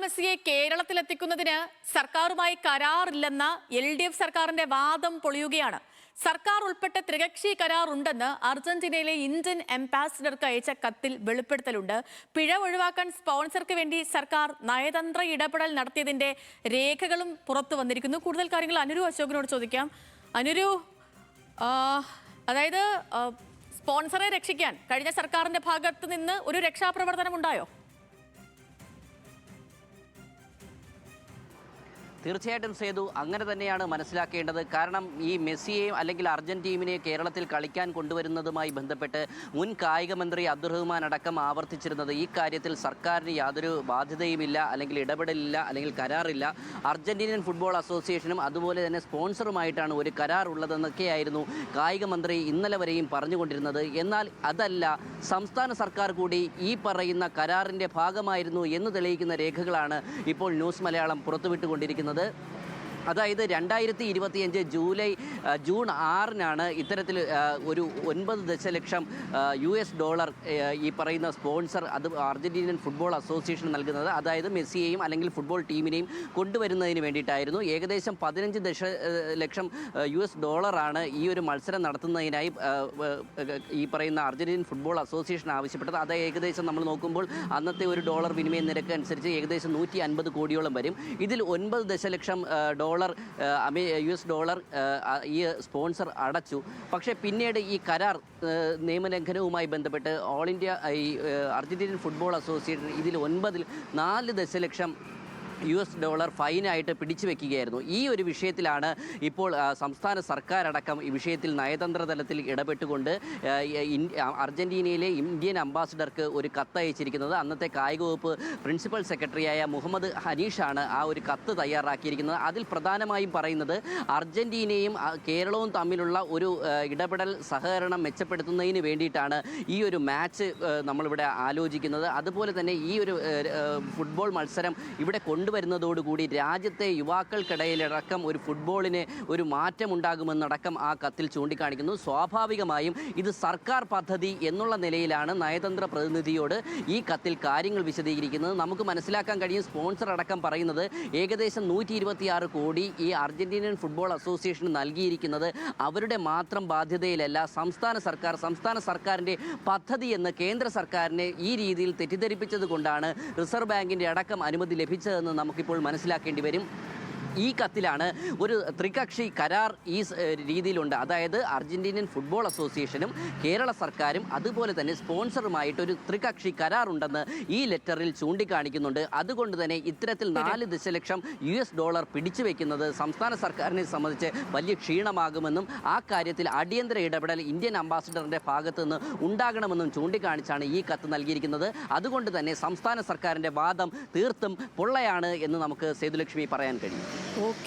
മെസ്സിയെ കേരളത്തിലെത്തിക്കുന്നതിന് സർക്കാരുമായി കരാറില്ലെന്ന LDF സർക്കാരിന്റെ വാദം പൊളിയുകയാണ്. സർക്കാർ ഉൾപ്പെട്ട ത്രികക്ഷി കരാർ ഉണ്ടെന്ന് അർജന്റീനയിലെ ഇന്ത്യൻ അംബാസിഡർക്ക് അയച്ച കത്തിൽ വെളിപ്പെടുത്തലുണ്ട്. പിഴ ഒഴിവാക്കാൻ സ്പോൺസർക്ക് വേണ്ടി സർക്കാർ നയതന്ത്ര ഇടപെടൽ നടത്തിയതിന്റെ രേഖകളും പുറത്തു വന്നിരിക്കുന്നു. കൂടുതൽ കാര്യങ്ങൾ അനുരു അശോകിനോട് ചോദിക്കാം. അനുരു, അതായത് സ്പോൺസറെ രക്ഷിക്കാൻ കഴിഞ്ഞ സർക്കാരിന്റെ ഭാഗത്ത് നിന്ന് ഒരു രക്ഷാപ്രവർത്തനം ഉണ്ടായോ? തീർച്ചയായിട്ടും സേതു, അങ്ങനെ തന്നെയാണ് മനസ്സിലാക്കേണ്ടത്. കാരണം ഈ മെസ്സിയെയും അല്ലെങ്കിൽ അർജന്റീനയെ കേരളത്തിൽ കളിക്കാൻ കൊണ്ടുവരുന്നതുമായി ബന്ധപ്പെട്ട് മുൻ കായിക മന്ത്രി അബ്ദുറഹ്മാൻ അടക്കം ആവർത്തിച്ചിരുന്നത് ഈ കാര്യത്തിൽ സർക്കാരിന് യാതൊരു ബാധ്യതയുമില്ല, അല്ലെങ്കിൽ ഇടപെടലില്ല, അല്ലെങ്കിൽ കരാറില്ല. അർജന്റീനിയൻ ഫുട്ബോൾ അസോസിയേഷനും അതുപോലെ തന്നെ സ്പോൺസറുമായിട്ടാണ് ഒരു കരാർ ഉള്ളതെന്നൊക്കെയായിരുന്നു കായിക മന്ത്രി ഇന്നലെ വരെയും പറഞ്ഞുകൊണ്ടിരുന്നത്. എന്നാൽ അതല്ല, സംസ്ഥാന സർക്കാർ കൂടി ഈ പറയുന്ന കരാറിൻ്റെ ഭാഗമായിരുന്നു എന്ന് തെളിയിക്കുന്ന രേഖകളാണ് ഇപ്പോൾ ന്യൂസ് മലയാളം പുറത്തുവിട്ടുകൊണ്ടിരിക്കുന്നത്. അതായത് 2025 ജൂൺ 6-നാണ് ഇത്തരത്തിൽ ഒരു 9 ദശലക്ഷം US ഡോളർ ഈ പറയുന്ന സ്പോൺസർ അത് അർജന്റീനിയൻ ഫുട്ബോൾ അസോസിയേഷൻ നൽകുന്നത്. അതായത് മെസ്സിയെയും അല്ലെങ്കിൽ ഫുട്ബോൾ ടീമിനെയും കൊണ്ടുവരുന്നതിന് വേണ്ടിയിട്ടായിരുന്നു. ഏകദേശം 15 ദശലക്ഷം US ഡോളറാണ് ഈ ഒരു മത്സരം നടത്തുന്നതിനായി ഈ പറയുന്ന അർജന്റീനിയൻ ഫുട്ബോൾ അസോസിയേഷൻ ആവശ്യപ്പെട്ടത്. അത് ഏകദേശം നമ്മൾ നോക്കുമ്പോൾ അന്നത്തെ ഒരു ഡോളർ വിനിമയ നിരക്ക് അനുസരിച്ച് ഏകദേശം 150 കോടിയോളം വരും. ഇതിൽ 9 ദശലക്ഷം US ഡോളർ ഈ സ്പോൺസർ അടച്ചു. പക്ഷേ പിന്നീട് ഈ കരാർ നിയമലംഘനവുമായി ബന്ധപ്പെട്ട് ഓൾ ഇന്ത്യ ഈ അർജന്റീനിയൻ ഫുട്ബോൾ അസോസിയേഷൻ ഇതിൽ 4 ദശലക്ഷം US ഡോളർ ഫൈനായിട്ട് പിടിച്ചു വെക്കുകയായിരുന്നു. ഈ ഒരു വിഷയത്തിലാണ് ഇപ്പോൾ സംസ്ഥാന സർക്കാർ അടക്കം ഈ വിഷയത്തിൽ നയതന്ത്ര തലത്തിൽ ഇടപെട്ടുകൊണ്ട് അർജന്റീനയിലെ ഇന്ത്യൻ അംബാസിഡർക്ക് ഒരു കത്ത് അയച്ചിരിക്കുന്നത്. അന്നത്തെ കായിക വകുപ്പ് പ്രിൻസിപ്പൽ സെക്രട്ടറിയായ മുഹമ്മദ് ഹനീഷാണ് ആ ഒരു കത്ത് തയ്യാറാക്കിയിരിക്കുന്നത്. അതിൽ പ്രധാനമായും പറയുന്നത് അർജന്റീനയും കേരളവും തമ്മിലുള്ള ഒരു ഇടപെടൽ സഹകരണം മെച്ചപ്പെടുത്തുന്നതിന് വേണ്ടിയിട്ടാണ് ഈ ഒരു മാച്ച് നമ്മളിവിടെ ആലോചിക്കുന്നത്. അതുപോലെ തന്നെ ഈ ഒരു ഫുട്ബോൾ മത്സരം ഇവിടെ കൊണ്ടുവരുന്നതോടുകൂടി രാജ്യത്തെ യുവാക്കൾക്കിടയിലടക്കം ഒരു ഫുട്ബോളിന് ഒരു മാറ്റമുണ്ടാകുമെന്നടക്കം ആ കത്തിൽ ചൂണ്ടിക്കാണിക്കുന്നു. സ്വാഭാവികമായും ഇത് സർക്കാർ പദ്ധതി എന്നുള്ള നിലയിലാണ് നയതന്ത്ര പ്രതിനിധിയോട് ഈ കത്തിൽ കാര്യങ്ങൾ വിശദീകരിക്കുന്നത്. നമുക്ക് മനസ്സിലാക്കാൻ കഴിയും, സ്പോൺസർ അടക്കം പറയുന്നത് ഏകദേശം 126 കോടി ഈ അർജന്റീനിയൻ ഫുട്ബോൾ അസോസിയേഷന് നൽകിയിരിക്കുന്നത് അവരുടെ മാത്രം ബാധ്യതയിലല്ല, സംസ്ഥാന സർക്കാരിൻ്റെ പദ്ധതി എന്ന് കേന്ദ്ര സർക്കാരിനെ ഈ രീതിയിൽ തെറ്റിദ്ധരിപ്പിച്ചത് കൊണ്ടാണ് റിസർവ് ബാങ്കിൻ്റെ അടക്കം അനുമതി ലഭിച്ചതെന്ന് നമുക്കിപ്പോൾ മനസ്സിലാക്കേണ്ടി വരും. ഈ കത്തിലാണ് ഒരു ത്രികക്ഷി കരാർ ഈ രീതിയിലുണ്ട്. അതായത് അർജന്റീനിയൻ ഫുട്ബോൾ അസോസിയേഷനും കേരള സർക്കാരും അതുപോലെ തന്നെ സ്പോൺസറുമായിട്ട് ഒരു ത്രികക്ഷി കരാറുണ്ടെന്ന് ഈ ലെറ്ററിൽ ചൂണ്ടിക്കാണിക്കുന്നുണ്ട്. അതുകൊണ്ട് തന്നെ ഇത്തരത്തിൽ 4 ദശലക്ഷം US ഡോളർ പിടിച്ചു വെക്കുന്നത് സംസ്ഥാന സർക്കാരിനെ സംബന്ധിച്ച് വലിയ ക്ഷീണമാകുമെന്നും ആ കാര്യത്തിൽ അടിയന്തര ഇടപെടൽ ഇന്ത്യൻ അംബാസിഡറിൻ്റെ ഭാഗത്തു നിന്ന് ഉണ്ടാകണമെന്നും ചൂണ്ടിക്കാണിച്ചാണ് ഈ കത്ത് നൽകിയിരിക്കുന്നത്. അതുകൊണ്ട് തന്നെ സംസ്ഥാന സർക്കാരിൻ്റെ വാദം തീർത്തും പൊള്ളയാണ് എന്ന് നമുക്ക് സേതുലക്ഷ്മി പറയാൻ കഴിയും. ഓക്കെ.